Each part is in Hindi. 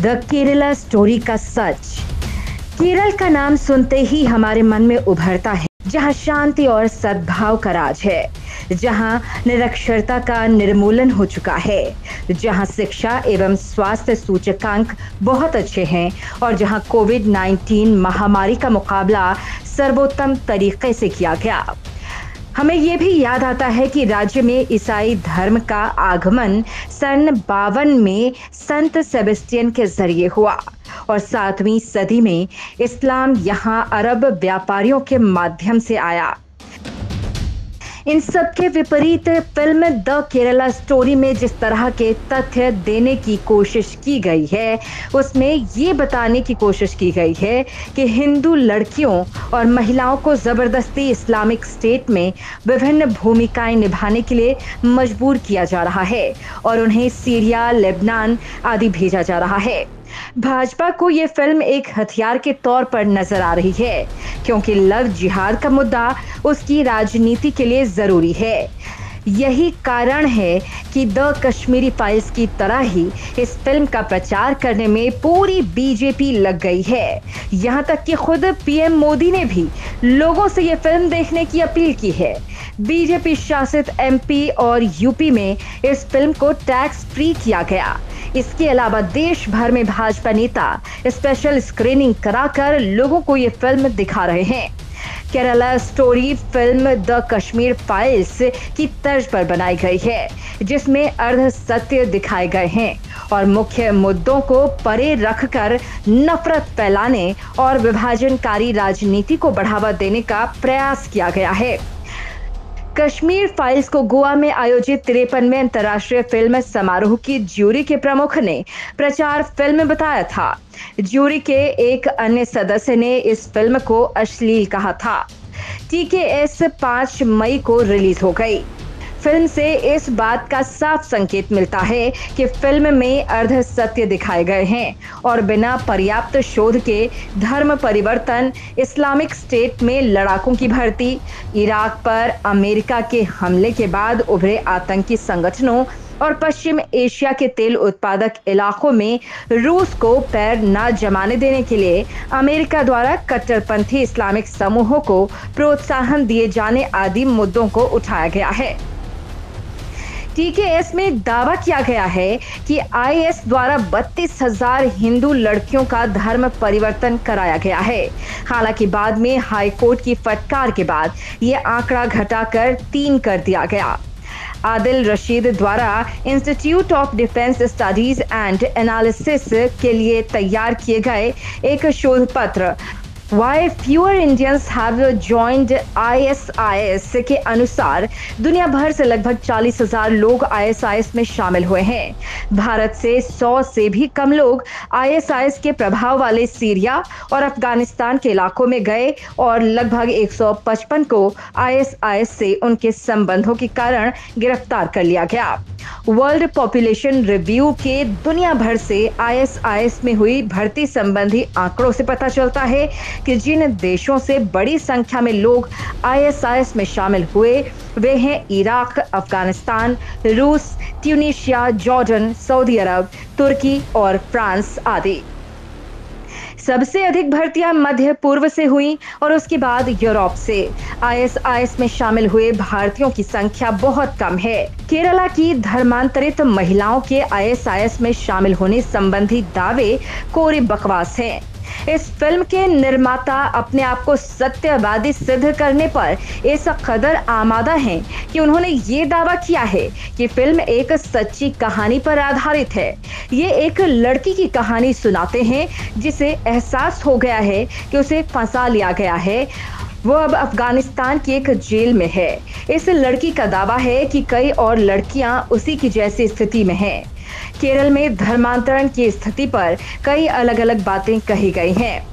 द केरला स्टोरी का सच। केरल का नाम सुनते ही हमारे मन में उभरता है, जहां शांति और सद्भाव का राज है, जहां निरक्षरता का निर्मूलन हो चुका है, जहां शिक्षा एवं स्वास्थ्य सूचकांक बहुत अच्छे हैं और जहां कोविड-19 महामारी का मुकाबला सर्वोत्तम तरीके से किया गया। हमें ये भी याद आता है कि राज्य में ईसाई धर्म का आगमन सन 52 में संत सेबेस्टियन के जरिए हुआ और 7वीं सदी में इस्लाम यहाँ अरब व्यापारियों के माध्यम से आया। इन सब के विपरीत फिल्म द केरला स्टोरी में जिस तरह के तथ्य देने की कोशिश की गई है, उसमें ये बताने की कोशिश की गई है कि हिंदू लड़कियों और महिलाओं को जबरदस्ती इस्लामिक स्टेट में विभिन्न भूमिकाएं निभाने के लिए मजबूर किया जा रहा है और उन्हें सीरिया, लेबनान आदि भेजा जा रहा है। भाजपा को यह फिल्म एक हथियार के तौर पर नजर आ रही है, क्योंकि लव जिहाद का मुद्दा उसकी राजनीति के लिए जरूरी है। यही कारण है कि द कश्मीरी फाइल्स की तरह ही इस फिल्म का प्रचार करने में पूरी बीजेपी लग गई है। यहाँ तक कि खुद पीएम मोदी ने भी लोगों से यह फिल्म देखने की अपील की है। बीजेपी शासित एमपी और यूपी में इस फिल्म को टैक्स फ्री किया गया। इसके अलावा देश भर में भाजपा नेता स्पेशल स्क्रीनिंग कराकर लोगों को ये फिल्म दिखा रहे हैं। Kerala story film the Kashmir files की तर्ज पर बनाई गई है, जिसमें अर्ध सत्य दिखाए गए हैं और मुख्य मुद्दों को परे रखकर नफरत फैलाने और विभाजनकारी राजनीति को बढ़ावा देने का प्रयास किया गया है। कश्मीर फाइल्स को गोवा में आयोजित 53वें अंतर्राष्ट्रीय फिल्म समारोह की ज्यूरी के प्रमुख ने प्रचार फिल्म बताया था। ज्यूरी के एक अन्य सदस्य ने इस फिल्म को अश्लील कहा था। TKS 5 मई को रिलीज हो गई। फिल्म से इस बात का साफ संकेत मिलता है कि फिल्म में अर्ध सत्य दिखाए गए हैं और बिना पर्याप्त शोध के धर्म परिवर्तन, इस्लामिक स्टेट में लड़ाकों की भर्ती, इराक पर अमेरिका के हमले के बाद उभरे आतंकी संगठनों और पश्चिम एशिया के तेल उत्पादक इलाकों में रूस को पैर न जमाने देने के लिए अमेरिका द्वारा कट्टरपंथी इस्लामिक समूहों को प्रोत्साहन दिए जाने आदि मुद्दों को उठाया गया है। TKS में दावा किया गया है कि IS द्वारा 32,000 हिंदू लड़कियों का धर्म परिवर्तन कराया गया है। हालांकि बाद में हाई कोर्ट की फटकार के बाद यह आंकड़ा घटाकर 3 कर दिया गया। आदिल रशीद द्वारा institute of defence studies and analysis के लिए तैयार किए गए एक शोध पत्र Why fewer Indians have joined ISIS के अनुसार दुनिया भर से लगभग 40,000 लोग ISIS में शामिल हुए हैं। भारत से 100 से भी कम लोग ISIS के प्रभाव वाले सीरिया और अफगानिस्तान के इलाकों में गए और लगभग 155 को ISIS से उनके संबंधों के कारण गिरफ्तार कर लिया गया। वर्ल्ड पॉपुलेशन रिव्यू के दुनिया भर से ISIS में हुई भर्ती संबंधी आंकड़ों से पता चलता है कि जिन देशों से बड़ी संख्या में लोग ISIS में शामिल हुए वे हैं इराक, अफगानिस्तान, रूस, ट्यूनीशिया, जॉर्डन, सऊदी अरब, तुर्की और फ्रांस आदि। सबसे अधिक भर्तियां मध्य पूर्व से हुई और उसके बाद यूरोप से। ISIS में शामिल हुए भारतीयों की संख्या बहुत कम है। केरला की धर्मांतरित महिलाओं के ISIS में शामिल होने संबंधी दावे कोरी बकवास हैं। इस फिल्म के निर्माता अपने आप को सत्यवादी सिद्ध करने पर इस कदर आमादा हैं कि उन्होंने ये दावा किया है कि फिल्म एक सच्ची कहानी पर आधारित है। ये एक लड़की की कहानी सुनाते हैं जिसे एहसास हो गया है कि उसे फंसा लिया गया है। वो अब अफगानिस्तान की एक जेल में है। इस लड़की का दावा है कि कई और लड़कियां उसी की जैसी स्थिति में हैं। केरल में धर्मांतरण की स्थिति पर कई अलग अलग बातें कही गई हैं।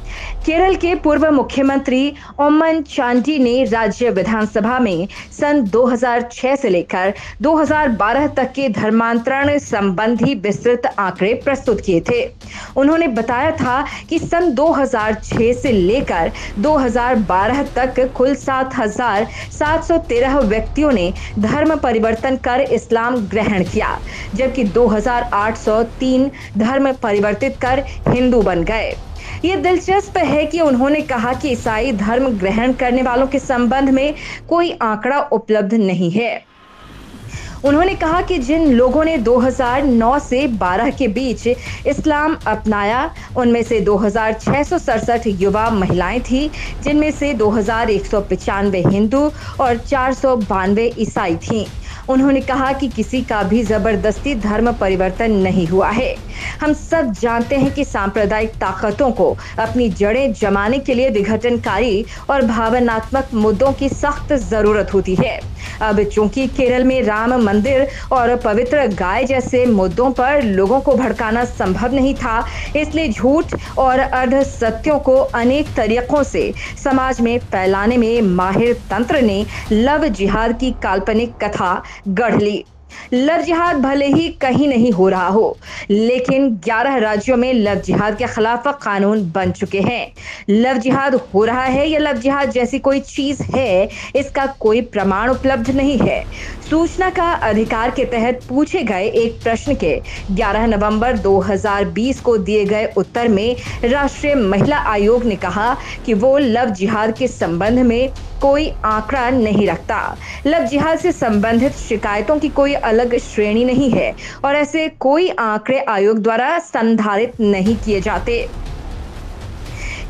केरल के पूर्व मुख्यमंत्री ओमन चांडी ने राज्य विधानसभा में सन 2006 से लेकर 2012 तक के धर्मांतरण संबंधी विस्तृत आंकड़े प्रस्तुत किए थे। उन्होंने बताया था कि सन 2006 से लेकर 2012 तक कुल 7,713 व्यक्तियों ने धर्म परिवर्तन कर इस्लाम ग्रहण किया, जबकि 2,803 धर्म परिवर्तित कर हिंदू बन गए। ये दिलचस्प है कि उन्होंने कहा कि ईसाई धर्म ग्रहण करने वालों के संबंध में कोई आंकड़ा उपलब्ध नहीं है। उन्होंने कहा कि जिन लोगों ने 2009 से 12 के बीच इस्लाम अपनाया, उनमें से 2,667 युवा महिलाएं थी, जिनमें से 2,195 हिंदू और 492 ईसाई थीं। उन्होंने कहा कि किसी का भी जबरदस्ती धर्म परिवर्तन नहीं हुआ है। हम सब जानते हैं कि सांप्रदायिक ताकतों को अपनी जड़ें जमाने के लिए विघटनकारी और भावनात्मक मुद्दों की सख्त जरूरत होती है। अब चूंकि केरल में राम मंदिर और पवित्र गाय जैसे मुद्दों पर लोगों को भड़काना संभव नहीं था, इसलिए झूठ और अर्ध सत्यों को अनेक तरीकों से समाज में फैलाने में माहिर तंत्र ने लव जिहाद की काल्पनिक कथा गढ़ ली। लव जिहाद भले ही कहीं नहीं हो रहा हो, लेकिन 11 राज्यों में लव जिहाद के खिलाफ कानून बन चुके हैं। लव जिहाद हो रहा है या लव जिहाद जैसी कोई चीज है, इसका कोई प्रमाण उपलब्ध नहीं है। सूचना का अधिकार के तहत पूछे गए एक प्रश्न के 11 नवंबर 2020 को दिए गए उत्तर में राष्ट्रीय महिला आयोग ने कहा कि वो लव जिहाद के संबंध में कोई आंकड़ा नहीं रखता। लव जिहाद से संबंधित शिकायतों की कोई अलग श्रेणी नहीं है और ऐसे कोई आंकड़े आयोग द्वारा संधारित नहीं किए जाते।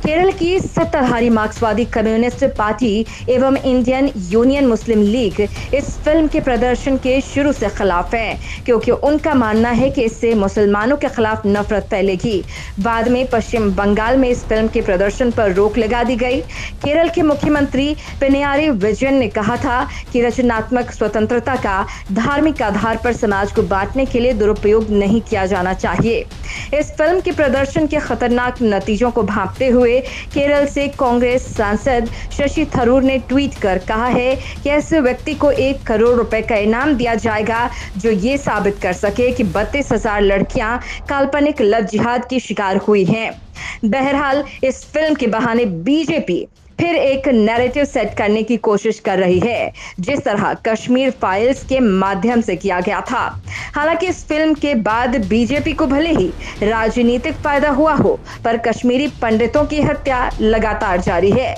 केरल की सत्ताधारी मार्क्सवादी कम्युनिस्ट पार्टी एवं इंडियन यूनियन मुस्लिम लीग इस फिल्म के प्रदर्शन के शुरू से खिलाफ है, क्योंकि उनका मानना है कि इससे मुसलमानों के खिलाफ नफरत फैलेगी। बाद में पश्चिम बंगाल में इस फिल्म के प्रदर्शन पर रोक लगा दी गई। केरल के मुख्यमंत्री पिनाराई विजयन ने कहा था कि रचनात्मक स्वतंत्रता का धार्मिक आधार पर समाज को बांटने के लिए दुरुपयोग नहीं किया जाना चाहिए। इस फिल्म के प्रदर्शन के खतरनाक नतीजों को भांपते हुए केरल से कांग्रेस सांसद शशि थरूर ने ट्वीट कर कहा है कि ऐसे व्यक्ति को 1 करोड़ रुपए का इनाम दिया जाएगा जो ये साबित कर सके कि 32,000 लड़कियां काल्पनिक लव जिहाद की शिकार हुई हैं। बहरहाल इस फिल्म के बहाने बीजेपी फिर एक नैरेटिव सेट करने की कोशिश कर रही है, जिस तरह कश्मीर फाइल्स के माध्यम से किया गया था। हालांकि इस फिल्म के बाद बीजेपी को भले ही राजनीतिक फायदा हुआ हो, पर कश्मीरी पंडितों की हत्या लगातार जारी है।